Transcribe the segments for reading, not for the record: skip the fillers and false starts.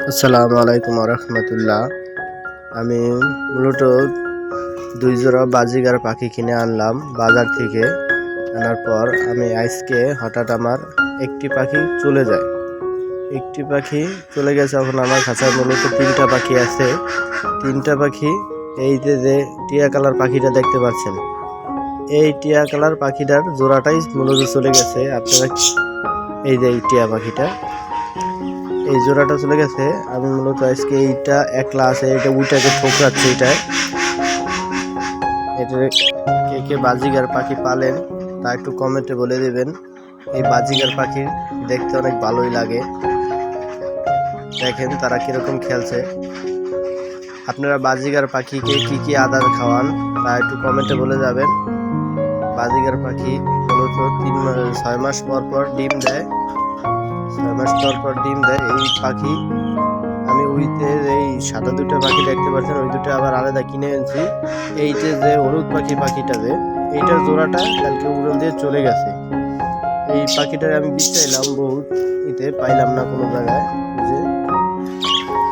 আসসালামু আলাইকুম রহমতুল্লাহ। আমি মূলত 2 জোড়া বাজিগার পাখি কিনে আনলাম বাজার থেকে। আনার পর আমি আজকে হঠাৎ আমার একটি পাখি চলে যায়। একটি পাখি চলে গেছে। এখন আমার খাঁচায় মূলত 3টা পাখি আছে। 3টা পাখি, এই যে টিয়া কালার পাখিটা দেখতে পাচ্ছেন, এই টিয়া কালার পাখিটার জোড়াটাই মূলত চলে গেছে। আপনারা এই যে এই টিয়া পাখিটা, এই জোড়াটা চলে গেছে। আমি মূলত আজকে এইটা একলা আছে, এটা উইটাকে ঠোকরাচ্ছে। এটা কে কে বাজিগার পাখি পালেন তা একটু কমেন্টে বলে দেবেন। এই বাজিগার পাখি দেখতে অনেক ভালোই লাগে। দেখেন তারা কিরকম খেলছে। আপনারা বাজিগার পাখিকে কি কি আদার খাওয়ান তা একটু কমেন্টে বলে যাবেন। বাজিগার পাখি মূলত 6 মাস পর পর ডিম দেয়। 6 মাস পর পর ডিম দেয় এই পাখি। আমি ওইতে এই সাদা 2টা পাখি দেখতে পাচ্ছেন, ওই 2টা আবার আলাদা কিনে এনেছি। এইতে যে হলুদ পাখিটা যে এইটার জোড়াটা কালকে উড়ন দিয়ে চলে গেছে। এই পাখিটার আমি বিচাইলাম বহুত, পাইলাম না কোনো জায়গায়। যে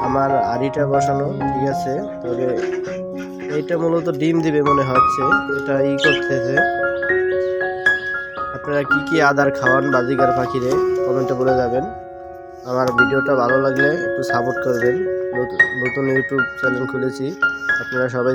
আমার আড়িটা বসানো ঠিক আছে, তবে এইটা মূলত ডিম দিবে মনে হচ্ছে, এটা করতেছে। আপনারা কি কি আদার খাওয়ান বাজিগার পাখিরে কমেন্টে বলে যাবেন। আমার ভিডিওটা ভালো লাগলে একটু সাপোর্ট করবেন। নতুন ইউটিউব চ্যানেল খুলেছি, আপনারা সবাই